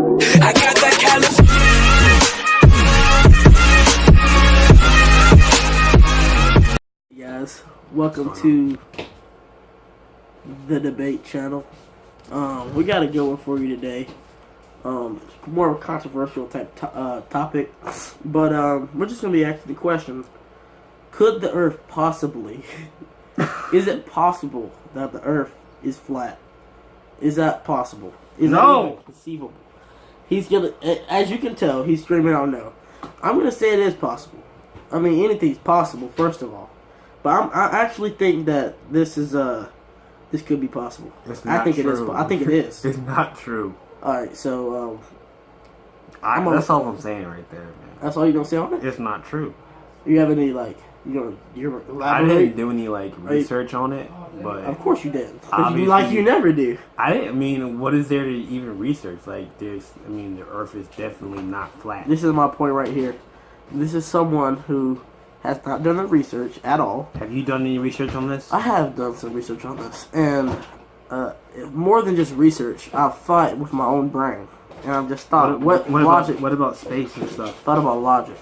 I got that Guys, welcome to the debate channel. We got a good one for you today. More of a controversial type topic, but we're just gonna be asking the question: could the Earth possibly? Is it possible that the Earth is flat? Is that possible? Is that even conceivable? He's gonna, as you can tell, he's screaming out no. I'm gonna say it is possible. I mean, anything's possible, first of all. But I actually think that this could be possible. It's not it is. true. I think it is. It's not true. All right, so that's all I'm saying right there, man. That's all you're gonna say on it? It's not true. You have any you're I didn't do any research on it, but of course you did. Obviously, you never do. I didn't. I mean, what is there to even research? The Earth is definitely not flat. This is my point right here. This is someone who has not done the research at all. Have you done any research on this? I have done some research on this, and more than just research, I've thought with my own brain, and I've just thought, what logic? What about space and stuff? Thought about logic,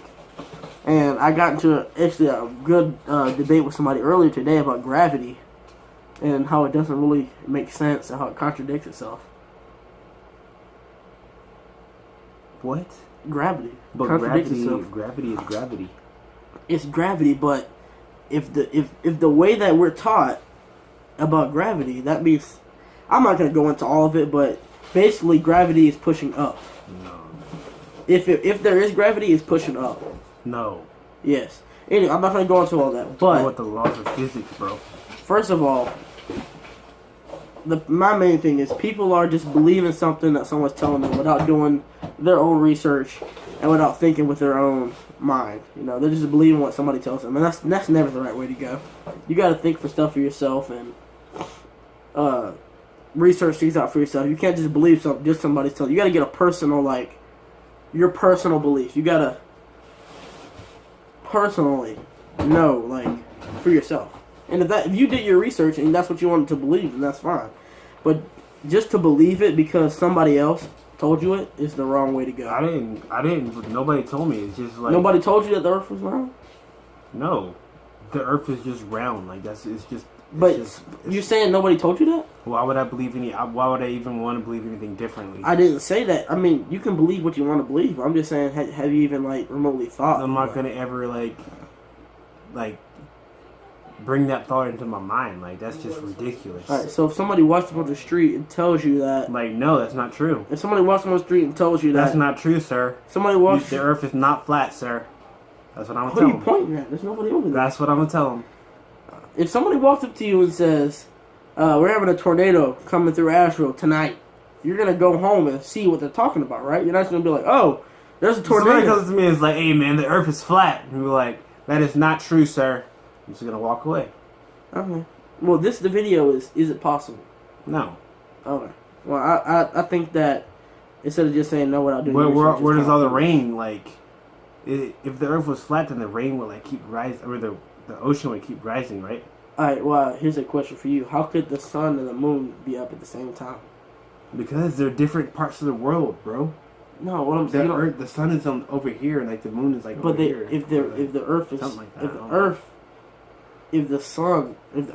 and I got into a good debate with somebody earlier today about gravity, and how it doesn't really make sense and how it contradicts itself. What? Gravity. But gravity is gravity. It's gravity, but if the way that we're taught about gravity, that means, I'm not gonna go into all of it, but basically gravity is pushing up. No. If there is gravity, it's pushing up. No. Yes. Anyway, I'm not gonna go into all that, but what the laws of physics, bro? First of all, my main thing is people are just believing something that someone's telling them without doing their own research and without thinking with their own mind. They're just believing what somebody tells them, and that's never the right way to go. You got to think for stuff for yourself and research things out for yourself. You can't just believe something just somebody's telling you. You got to get a personal, your personal beliefs. You got to personally know, for yourself. And if you did your research and that's what you wanted to believe, then that's fine. But just to believe it because somebody else told you it is the wrong way to go. I didn't. Nobody told me. It's just nobody told you that the Earth was round. No, the Earth is just round. You're saying nobody told you that? Why would I believe why would I even want to believe anything differently? I didn't say that. I mean, you can believe what you want to believe. I'm just saying, have you even remotely thought? I'm not gonna ever bring that thought into my mind. That's just ridiculous. Alright, so if somebody walks up on the street and tells you that... no, that's not true. If somebody walks on the street and tells you that... That's not true, sir. Somebody walks... The Earth is not flat, sir. That's what I'm going to tell them. What are you pointing at? There's nobody over there. That's what I'm going to tell them. If somebody walks up to you and says, we're having a tornado coming through Asheville tonight, you're going to go home and see what they're talking about, right? You're not going to be like, oh, there's a tornado. Somebody comes to me and is like, hey, man, the Earth is flat. And we're like, that is not true, sir. I'm just going to walk away. Okay. Well, the video is it possible? No. Okay. Well, I think that instead of just saying no without doing research, where does all the rain, if the Earth was flat, then the rain would, keep rising, or the ocean would keep rising, right? Alright, well, here's a question for you. How could the sun and the moon be up at the same time? Because they're different parts of the world, bro. No, what I'm saying... The sun is over here, and, the moon is, over here. If the Earth is... Something like that. If the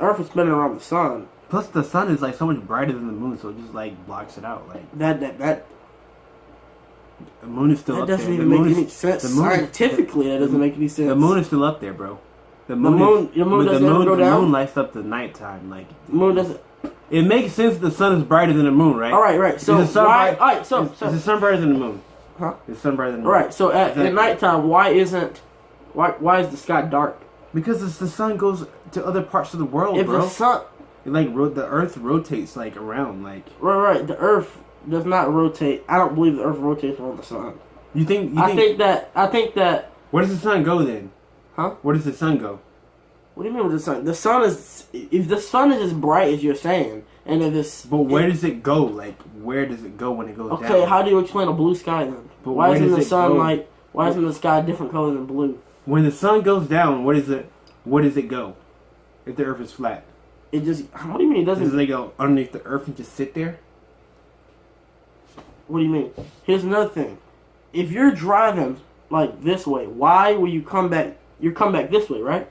Earth is spinning around the sun... Plus, the sun is, so much brighter than the moon, so it just, blocks it out. That... The moon is still up there. That doesn't even make any sense. Scientifically, that doesn't make any sense. The moon is still up there, bro. The moon doesn't ever go down? The moon lights up the nighttime. The moon doesn't... It makes sense the sun is brighter than the moon, right? Alright. So, is the sun brighter than the moon? Huh? Is the sun brighter than the moon? Alright, so at nighttime, why is the sky dark? Because the sun goes to other parts of the world, if bro. The sun... the Earth rotates, around, Right. The Earth does not rotate. I don't believe the Earth rotates around the sun. I think that... Where does the sun go, then? Huh? Where does the sun go? What do you mean with the sun? The sun is... If the sun is as bright as you're saying, and if it's... But where does it go? Where does it go when it goes down? Okay, how do you explain a blue sky, then? But why isn't the sun, why isn't the sky a different color than blue? When the sun goes down, where does it go? If the Earth is flat? It just... What do you mean it doesn't... Does it go underneath the Earth and just sit there? What do you mean? Here's another thing. If you're driving like this way, why will you come back? You come back this way, right?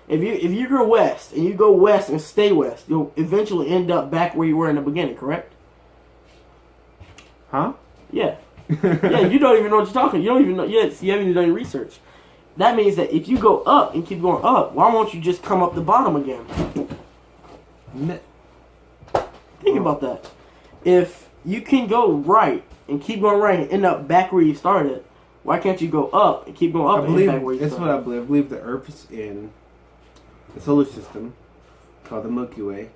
If you go west and you go west and stay west, you'll eventually end up back where you were in the beginning, correct? Huh? Yeah. Yeah, you don't even know what you're talking. You don't even know. Yes, you haven't even done your research. That means that if you go up and keep going up, why won't you just come up the bottom again? Think about that. If you can go right and keep going right and end up back where you started, why can't you go up and keep going up and back where you started? That's what I believe. I believe the Earth is in the solar system called the Milky Way,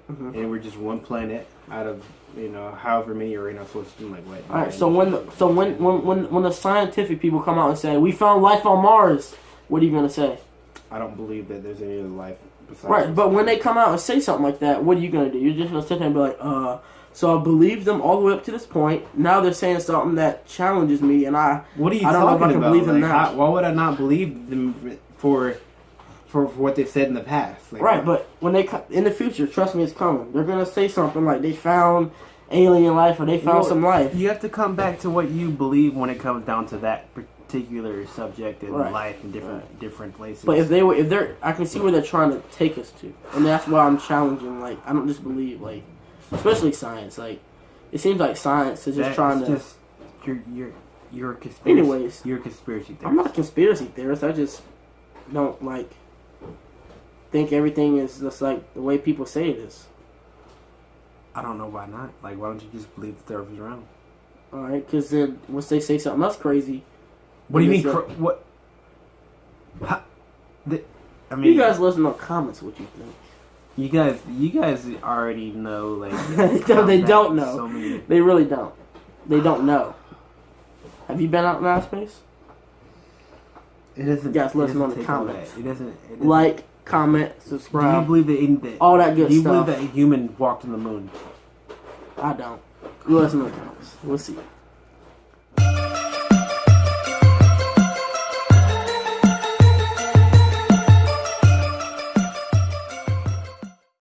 and we're just one planet out of however many are in our solar system. Like what? All right. So when the scientific people come out and say we found life on Mars, what are you gonna say? I don't believe that there's any other life besides. Right. But when they come out and say something like that, what are you gonna do? You're just gonna sit there and be like, So I believed them all the way up to this point. Now they're saying something that challenges me, and What are you I don't know if I can about? believe them now. Why would I not believe them for what they've said in the past? Like, right, but when they in the future, trust me, it's coming. They're gonna say something like they found alien life or they found some life. You have to come back to what you believe when it comes down to that particular subject and life in different places. But if they're, I can see where they're trying to take us to, and that's why I'm challenging. Like I don't just believe especially science. Like it seems like science is just trying to. Just, you're a conspiracy. Anyways, you're a conspiracy theorist. I'm not a conspiracy theorist. I just don't think everything is just like the way people say it is. I don't know why not. Like, why don't you just believe the Earth is round? All right, because then once they say something else crazy. What do you mean? What? I mean, you guys listen to comments. What you think? You guys already know. Like, they don't know. So they really don't. They don't know. Have you been out in outer space? It doesn't. You guys listen on the comments. It doesn't. Like, comment, subscribe. Do you believe that all that good stuff? Do you believe that a human walked on the moon? I don't. You listen to the comments. We'll see.